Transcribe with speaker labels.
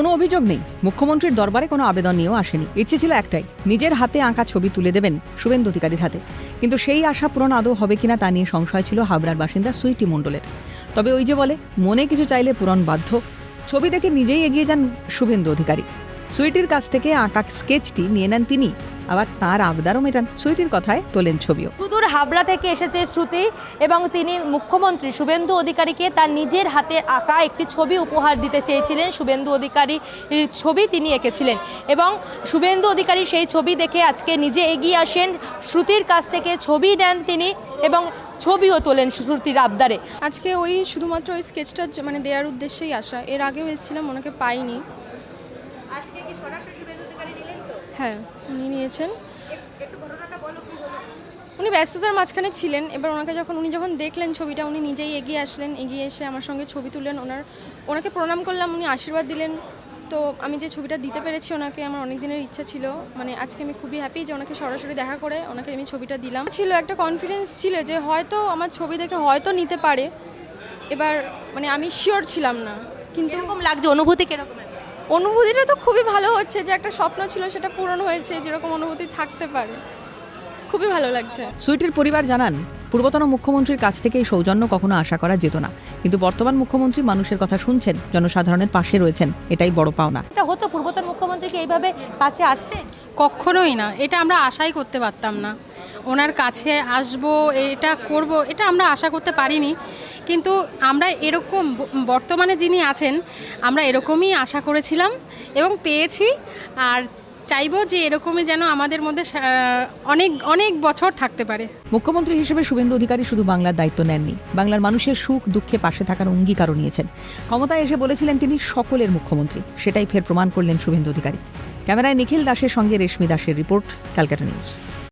Speaker 1: কোনো অভিযোগ নেই, মুখ্যমন্ত্রীর দরবারে কোনো আবেদন নিয়েও আসেনি। ইচ্ছে ছিল একটাই, নিজের হাতে আঁকা ছবি তুলে দেবেন শুভেন্দু অধিকারীর হাতে। কিন্তু সেই আশা পূরণ আদৌ হবে কিনা তা নিয়ে সংশয় ছিল হাবড়ার বাসিন্দা সুইটি মণ্ডলের। তবে ওই যে বলে, মনে কিছু চাইলে পূরণ বাধ্য। ছবি দেখে নিজেই এগিয়ে যান শুভেন্দু অধিকারী। সুইটির কাছ থেকে আঁকা স্কেচটি নিয়ে নেন তিনি, আবার তার আবদারও মেটান। সুইটির কথায় তোলেন ছবিও।
Speaker 2: সুদূর হাবড়া থেকে এসেছে শ্রুতি এবং তিনি মুখ্যমন্ত্রী শুভেন্দু অধিকারীকে তার নিজের হাতে আঁকা একটি ছবি উপহার দিতে চেয়েছিলেন। শুভেন্দু অধিকারীর ছবি তিনি এঁকেছিলেন এবং শুভেন্দু অধিকারী সেই ছবি দেখে আজকে নিজে এগিয়ে আসেন, শ্রুতির কাছ থেকে ছবি নেন তিনি এবং ছবিও তোলেন শ্রুতির আবদারে।
Speaker 3: আজকে ওই শুধুমাত্র ওই স্কেচটা মানে দেওয়ার উদ্দেশ্যেই আসা। এর আগেও এসেছিলাম, ওনাকে পাইনি।
Speaker 2: আজকে কি সরাসরি শুভেন্দু অধিকারী নিলেন তো?
Speaker 3: হ্যাঁ, উনি নিয়েছেন।
Speaker 2: একটু ঘটনাটা বলো, কি হলো?
Speaker 3: উনি ব্যস্ততার মাঝখানে ছিলেন। এবার উনি যখন দেখলেন ছবিটা, উনি নিজেই এগিয়ে আসলেন। এগিয়ে এসে আমার সঙ্গে ছবি তুললেন। ওনাকে প্রণাম করলাম, উনি আশীর্বাদ দিলেন। তো আমি যে ছবিটা দিতে পেরেছি ওনাকে, আমার অনেক দিনের ইচ্ছা ছিল। মানে আজকে আমি খুবই হ্যাপি যে ওনাকে সরাসরি দেখা করে ওনাকে আমি ছবিটা দিলাম। ছিল একটা কনফিডেন্স ছিল যে হয়তো আমার ছবি দেখে হয়তো নিতে পারে। এবার মানে আমি শিওর ছিলাম না, কিন্তু
Speaker 2: এরকম লাগছে, অনুভূতি কিরকম?
Speaker 3: অনুভূতিটা তো খুবই ভালো হচ্ছে যে একটা স্বপ্ন ছিল সেটা পূরণ হয়েছে, যেরকম অনুভূতি থাকতে পারে। খুবই ভালো লাগছে।
Speaker 1: সুইটির পরিবার জানান, পূর্বতন মুখ্যমন্ত্রীর কাছ থেকে এই সৌজন্য কখনো আশা করা যেত না, কিন্তু বর্তমান মুখ্যমন্ত্রী মানুষের কথা শুনছেন, জনসাধারণের পাশে রয়েছেন, এটাই বড় পাওনা।
Speaker 2: এটা হতো পূর্বতন মুখ্যমন্ত্রীকে এইভাবে কাছে আসতে?
Speaker 4: কখনোই না, এটা আমরা আশাই করতে পারতাম না। ওনার কাছে আসবো, এটা করব, এটা আমরা আশা করতে পারিনি। কিন্তু আমরা এরকম বর্তমানে যিনি আছেন, আমরা এরকমই আশা করেছিলাম এবং পেয়েছি। আর চাইবো যে এরকমই যেন আমাদের মধ্যে অনেক অনেক বছর থাকতে পারে।
Speaker 1: মুখ্যমন্ত্রী হিসেবে শুভেন্দু অধিকারী শুধু বাংলার দায়িত্ব নেননি, বাংলার মানুষের সুখ দুঃখে পাশে থাকার অঙ্গীকারও নিয়েছেন। ক্ষমতায় এসে বলেছিলেন তিনি সকলের মুখ্যমন্ত্রী, সেটাই ফের প্রমাণ করলেন শুভেন্দু অধিকারী। ক্যামেরায় নিখিল দাসের সঙ্গে রেশমি দাসের রিপোর্ট, ক্যালকাটা নিউজ।